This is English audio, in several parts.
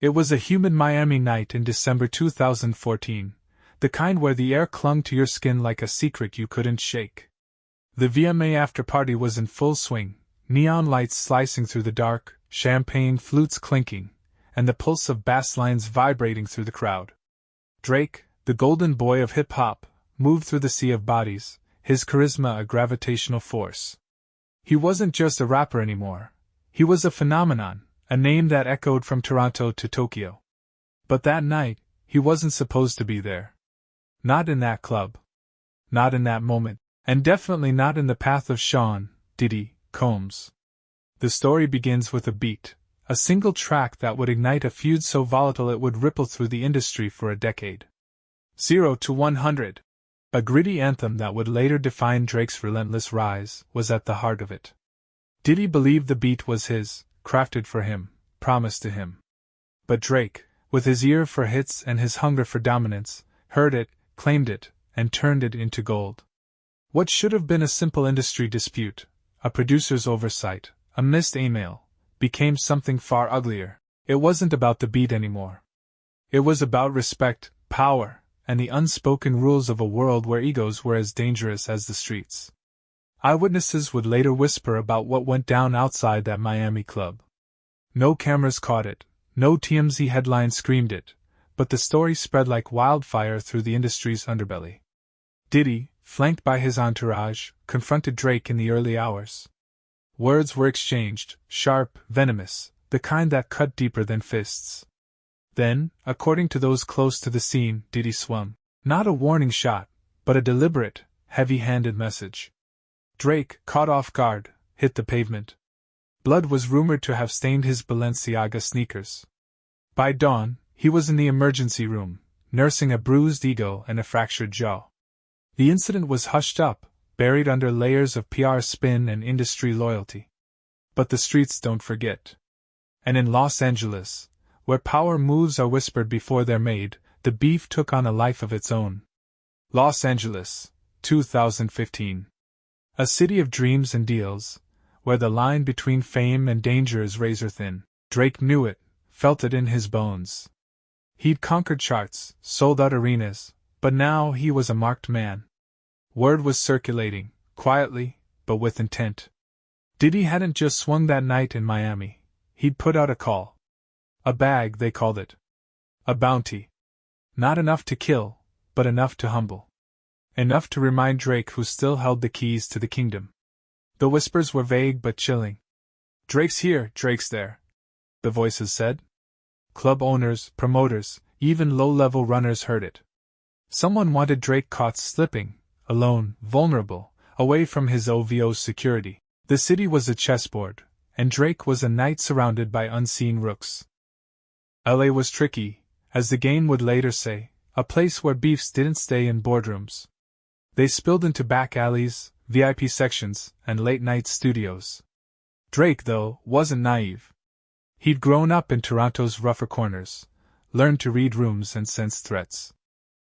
It was a humid Miami night in December 2014, the kind where the air clung to your skin like a secret you couldn't shake. The VMA after-party was in full swing, neon lights slicing through the dark, champagne flutes clinking, and the pulse of bass lines vibrating through the crowd. Drake, the golden boy of hip-hop, moved through the sea of bodies, his charisma a gravitational force. He wasn't just a rapper anymore. He was a phenomenon, a name that echoed from Toronto to Tokyo. But that night, he wasn't supposed to be there. Not in that club. Not in that moment, and definitely not in the path of Sean, Diddy, Combs. The story begins with a beat, a single track that would ignite a feud so volatile it would ripple through the industry for a decade. 0 to 100. A gritty anthem that would later define Drake's relentless rise was at the heart of it. Diddy believed the beat was his, crafted for him, promised to him. But Drake, with his ear for hits and his hunger for dominance, heard it, claimed it, and turned it into gold. What should have been a simple industry dispute, a producer's oversight, a missed email, became something far uglier. It wasn't about the beat anymore. It was about respect, power, and the unspoken rules of a world where egos were as dangerous as the streets. Eyewitnesses would later whisper about what went down outside that Miami club. No cameras caught it, no TMZ headline screamed it, but the story spread like wildfire through the industry's underbelly. Diddy, flanked by his entourage, confronted Drake in the early hours. Words were exchanged, sharp, venomous, the kind that cut deeper than fists. Then, according to those close to the scene, Diddy swung. Not a warning shot, but a deliberate, heavy-handed message. Drake, caught off guard, hit the pavement. Blood was rumored to have stained his Balenciaga sneakers. By dawn, he was in the emergency room, nursing a bruised ego and a fractured jaw. The incident was hushed up, buried under layers of PR spin and industry loyalty. But the streets don't forget. And in Los Angeles, where power moves are whispered before they're made, the beef took on a life of its own. Los Angeles, 2015. A city of dreams and deals, where the line between fame and danger is razor thin. Drake knew it, felt it in his bones. He'd conquered charts, sold out arenas, but now he was a marked man. Word was circulating, quietly, but with intent. Diddy hadn't just swung that night in Miami. He'd put out a call. A bag, they called it. A bounty. Not enough to kill, but enough to humble. Enough to remind Drake who still held the keys to the kingdom. The whispers were vague but chilling. Drake's here, Drake's there, the voices said. Club owners, promoters, even low-level runners heard it. Someone wanted Drake caught slipping, alone, vulnerable, away from his OVO's security. The city was a chessboard, and Drake was a knight surrounded by unseen rooks. LA was tricky, as the game would later say, a place where beefs didn't stay in boardrooms. They spilled into back alleys, VIP sections, and late-night studios. Drake, though, wasn't naive. He'd grown up in Toronto's rougher corners, learned to read rooms and sense threats.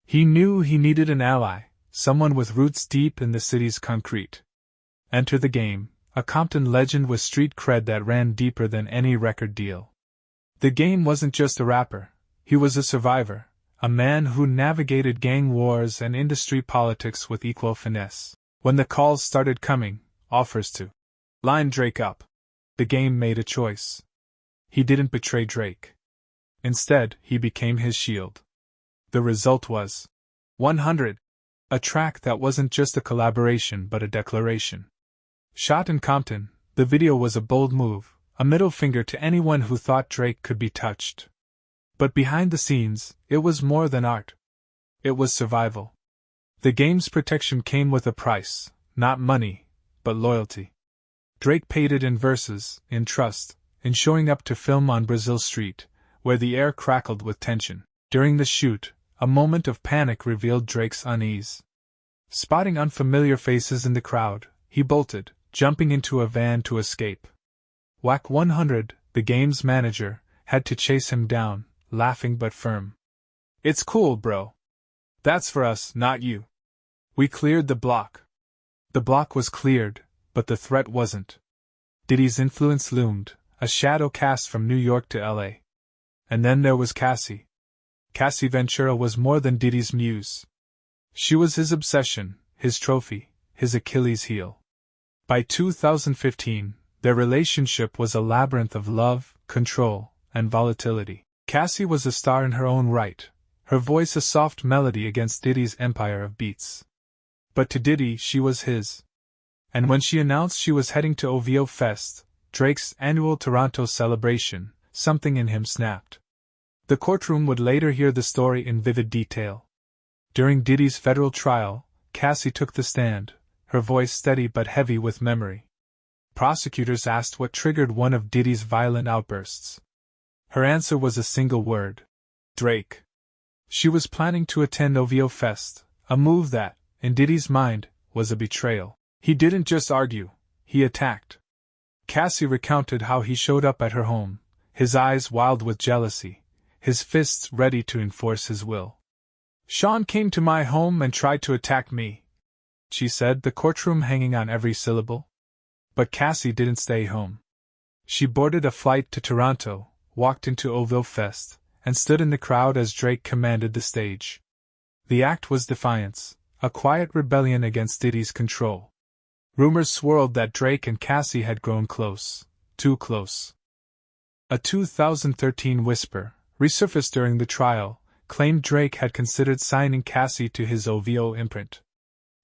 He knew he needed an ally, someone with roots deep in the city's concrete. Enter the game, a Compton legend with street cred that ran deeper than any record deal. The Game wasn't just a rapper, he was a survivor, a man who navigated gang wars and industry politics with equal finesse. When the calls started coming, offers to line Drake up, the Game made a choice. He didn't betray Drake. Instead, he became his shield. The result was 100, a track that wasn't just a collaboration but a declaration. Shot in Compton, the video was a bold move, a middle finger to anyone who thought Drake could be touched. But behind the scenes, it was more than art. It was survival. The Game's protection came with a price, not money, but loyalty. Drake paid it in verses, in trust, in showing up to film on Brazil Street, where the air crackled with tension. During the shoot, a moment of panic revealed Drake's unease. Spotting unfamiliar faces in the crowd, he bolted, jumping into a van to escape. Whack 100, the Game's manager, had to chase him down, laughing but firm. It's cool, bro. That's for us, not you. We cleared the block. The block was cleared, but the threat wasn't. Diddy's influence loomed, a shadow cast from New York to LA. And then there was Cassie. Cassie Ventura was more than Diddy's muse. She was his obsession, his trophy, his Achilles heel. By 2015, their relationship was a labyrinth of love, control, and volatility. Cassie was a star in her own right, her voice a soft melody against Diddy's empire of beats. But to Diddy she was his. And when she announced she was heading to OVO Fest, Drake's annual Toronto celebration, something in him snapped. The courtroom would later hear the story in vivid detail. During Diddy's federal trial, Cassie took the stand, her voice steady but heavy with memory. Prosecutors asked what triggered one of Diddy's violent outbursts. Her answer was a single word: Drake. She was planning to attend OVO Fest, a move that, in Diddy's mind, was a betrayal. He didn't just argue, he attacked. Cassie recounted how he showed up at her home, his eyes wild with jealousy, his fists ready to enforce his will. "Sean came to my home and tried to attack me," she said, the courtroom hanging on every syllable. But Cassie didn't stay home. She boarded a flight to Toronto, walked into OVO Fest, and stood in the crowd as Drake commanded the stage. The act was defiance, a quiet rebellion against Diddy's control. Rumors swirled that Drake and Cassie had grown close, too close. A 2013 whisper, resurfaced during the trial, claimed Drake had considered signing Cassie to his OVO imprint.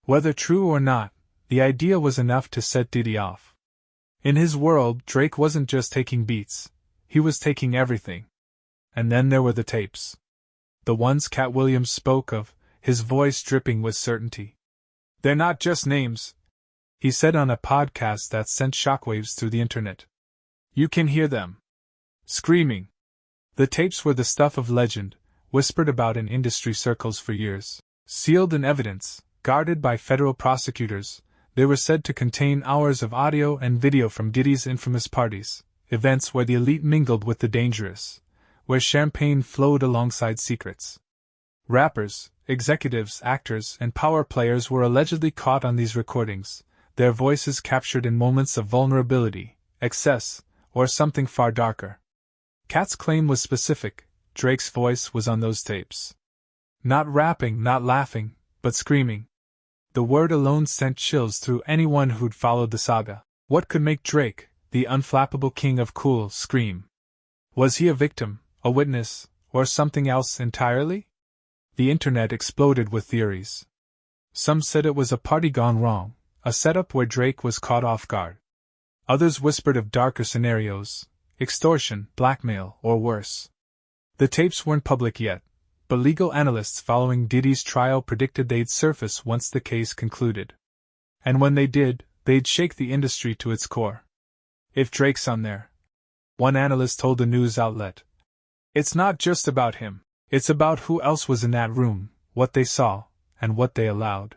Whether true or not, the idea was enough to set Diddy off. In his world, Drake wasn't just taking beats, he was taking everything. And then there were the tapes. The ones Katt Williams spoke of, his voice dripping with certainty. "They're not just names," he said on a podcast that sent shockwaves through the internet. "You can hear them screaming." The tapes were the stuff of legend, whispered about in industry circles for years. Sealed in evidence, guarded by federal prosecutors, they were said to contain hours of audio and video from Diddy's infamous parties, events where the elite mingled with the dangerous, where champagne flowed alongside secrets. Rappers, executives, actors, and power players were allegedly caught on these recordings, their voices captured in moments of vulnerability, excess, or something far darker. Katt's claim was specific: Drake's voice was on those tapes. Not rapping, not laughing, but screaming. The word alone sent chills through anyone who'd followed the saga. What could make Drake, the unflappable king of cool, scream? Was he a victim, a witness, or something else entirely? The internet exploded with theories. Some said it was a party gone wrong, a setup where Drake was caught off guard. Others whispered of darker scenarios: extortion, blackmail, or worse. The tapes weren't public yet, but legal analysts following Diddy's trial predicted they'd surface once the case concluded. And when they did, they'd shake the industry to its core. "If Drake's on there," one analyst told a news outlet, "it's not just about him, it's about who else was in that room, what they saw, and what they allowed."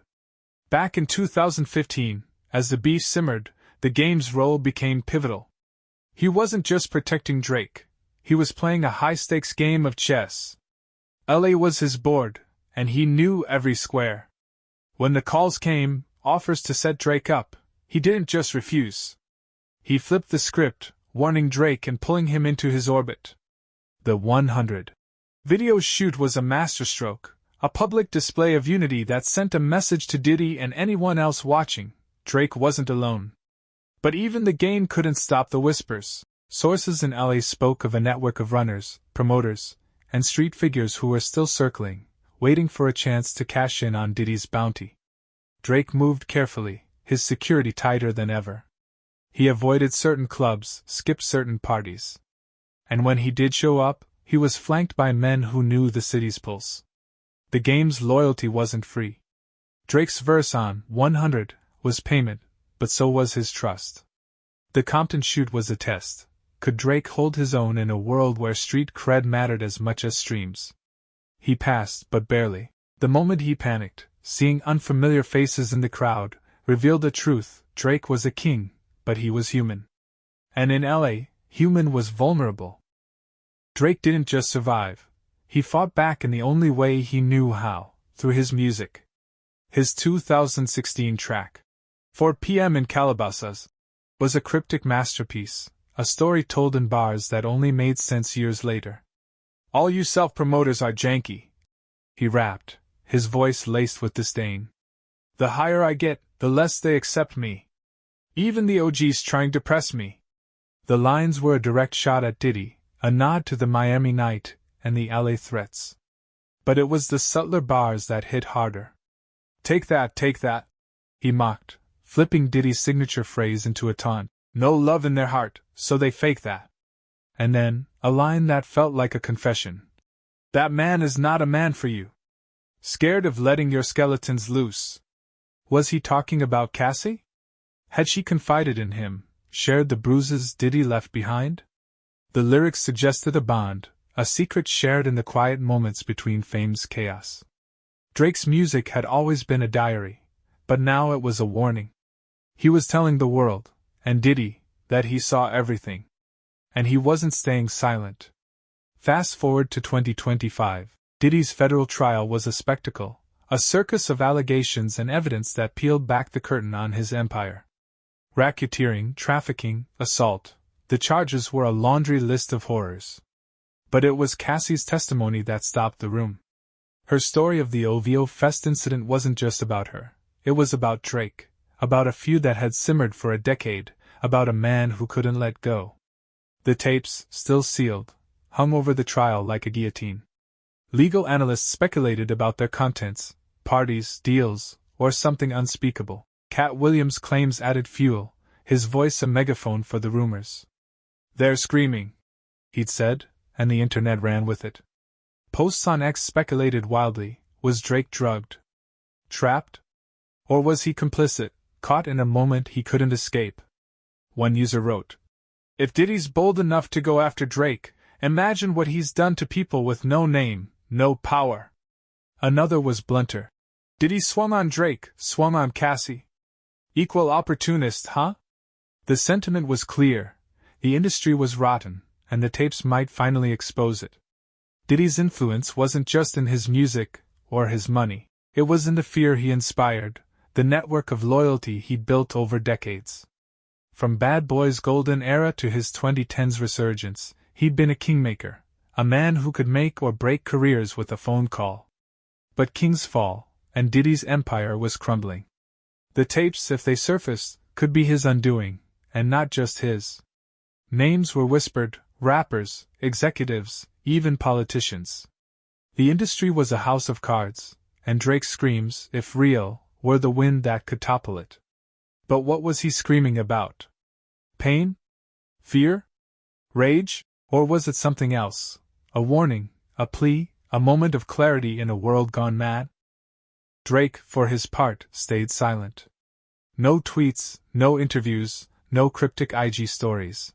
Back in 2015, as the beef simmered, the game's role became pivotal. He wasn't just protecting Drake, he was playing a high-stakes game of chess. LA was his board, and he knew every square. When the calls came, offers to set Drake up, he didn't just refuse. He flipped the script, warning Drake and pulling him into his orbit. The 100 video shoot was a masterstroke, a public display of unity that sent a message to Diddy and anyone else watching: Drake wasn't alone. But even the game couldn't stop the whispers. Sources in LA spoke of a network of runners, promoters, and street figures who were still circling, waiting for a chance to cash in on Diddy's bounty. Drake moved carefully, his security tighter than ever. He avoided certain clubs, skipped certain parties. And when he did show up, he was flanked by men who knew the city's pulse. The game's loyalty wasn't free. Drake's verse on 100 was payment, but so was his trust. The Compton shoot was a test. Could Drake hold his own in a world where street cred mattered as much as streams? He passed, but barely. The moment he panicked, seeing unfamiliar faces in the crowd, revealed the truth: Drake was a king, but he was human. And in LA, human was vulnerable. Drake didn't just survive. He fought back in the only way he knew how, through his music. His 2016 track, 4 p.m. in Calabasas, was a cryptic masterpiece, a story told in bars that only made sense years later. All you self-promoters are janky, he rapped, his voice laced with disdain. The higher I get, the less they accept me. Even the OG's trying to press me. The lines were a direct shot at Diddy, a nod to the Miami night and the LA threats. But it was the subtler bars that hit harder. Take that, he mocked, flipping Diddy's signature phrase into a taunt. No love in their heart, so they fake that. And then, a line that felt like a confession. That man is not a man for you. Scared of letting your skeletons loose. Was he talking about Cassie? Had she confided in him, shared the bruises Diddy left behind? The lyrics suggested a bond, a secret shared in the quiet moments between fame's chaos. Drake's music had always been a diary, but now it was a warning. He was telling the world, and Diddy, that he saw everything. And he wasn't staying silent. Fast forward to 2025, Diddy's federal trial was a spectacle, a circus of allegations and evidence that peeled back the curtain on his empire. Racketeering, trafficking, assault, the charges were a laundry list of horrors. But it was Cassie's testimony that stopped the room. Her story of the OVO Fest incident wasn't just about her, it was about Drake, about a feud that had simmered for a decade, about a man who couldn't let go. The tapes, still sealed, hung over the trial like a guillotine. Legal analysts speculated about their contents, parties, deals, or something unspeakable. Katt Williams' claims added fuel, his voice a megaphone for the rumors. They're screaming, he'd said, and the internet ran with it. Posts on X speculated wildly, was Drake drugged? Trapped? Or was he complicit, caught in a moment he couldn't escape? One user wrote, "If Diddy's bold enough to go after Drake, imagine what he's done to people with no name, no power." Another was blunter. "Diddy swung on Drake, swung on Cassie. Equal opportunist, huh?" The sentiment was clear. The industry was rotten, and the tapes might finally expose it. Diddy's influence wasn't just in his music or his money. It was in the fear he inspired, the network of loyalty he built over decades. From Bad Boy's golden era to his 2010s resurgence, he'd been a kingmaker, a man who could make or break careers with a phone call. But kings fall, and Diddy's empire was crumbling. The tapes, if they surfaced, could be his undoing, and not just his. Names were whispered, rappers, executives, even politicians. The industry was a house of cards, and Drake's screams, if real, were the wind that could topple it. But what was he screaming about? Pain? Fear? Rage? Or was it something else? A warning, a plea, a moment of clarity in a world gone mad? Drake, for his part, stayed silent. No tweets, no interviews, no cryptic IG stories.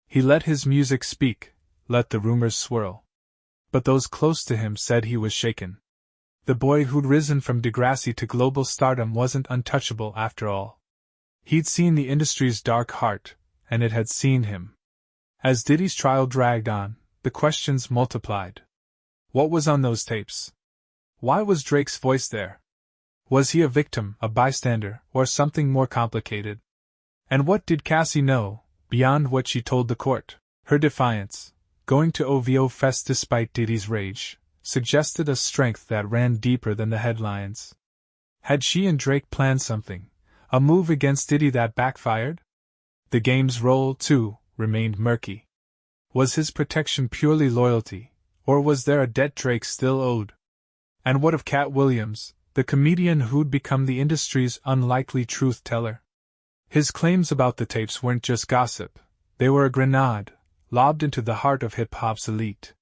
He let his music speak, let the rumors swirl. But those close to him said he was shaken. The boy who'd risen from Degrassi to global stardom wasn't untouchable after all. He'd seen the industry's dark heart, and it had seen him. As Diddy's trial dragged on, the questions multiplied. What was on those tapes? Why was Drake's voice there? Was he a victim, a bystander, or something more complicated? And what did Cassie know, beyond what she told the court? Her defiance, going to OVO Fest despite Diddy's rage, suggested a strength that ran deeper than the headlines. Had she and Drake planned something? A move against Diddy that backfired? The game's role, too, remained murky. Was his protection purely loyalty, or was there a debt Drake still owed? And what of Katt Williams, the comedian who'd become the industry's unlikely truth-teller? His claims about the tapes weren't just gossip, they were a grenade, lobbed into the heart of hip-hop's elite.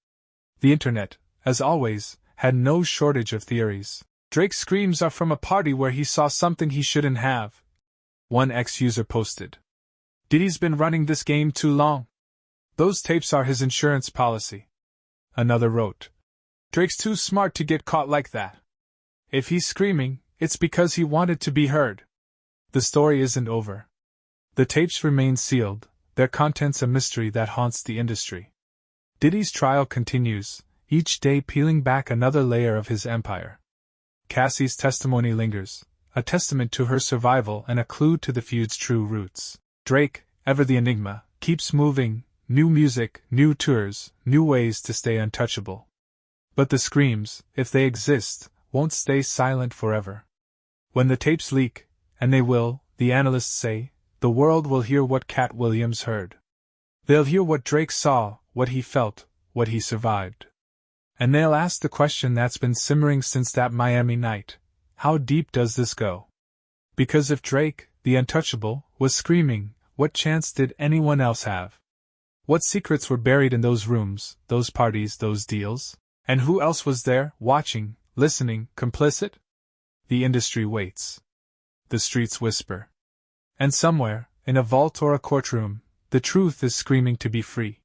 The internet, as always, had no shortage of theories. Drake's screams are from a party where he saw something he shouldn't have. One ex-user posted. Diddy's been running this game too long. Those tapes are his insurance policy. Another wrote. Drake's too smart to get caught like that. If he's screaming, it's because he wanted to be heard. The story isn't over. The tapes remain sealed, their contents a mystery that haunts the industry. Diddy's trial continues, each day peeling back another layer of his empire. Cassie's testimony lingers, a testament to her survival and a clue to the feud's true roots. Drake, ever the enigma, keeps moving, new music, new tours, new ways to stay untouchable. But the screams, if they exist, won't stay silent forever. When the tapes leak, and they will, the analysts say, the world will hear what Katt Williams heard. They'll hear what Drake saw, what he felt, what he survived. And they'll ask the question that's been simmering since that Miami night: how deep does this go? Because if Drake, the untouchable, was screaming, what chance did anyone else have? What secrets were buried in those rooms, those parties, those deals? And who else was there, watching, listening, complicit? The industry waits. The streets whisper. And somewhere, in a vault or a courtroom, the truth is screaming to be free.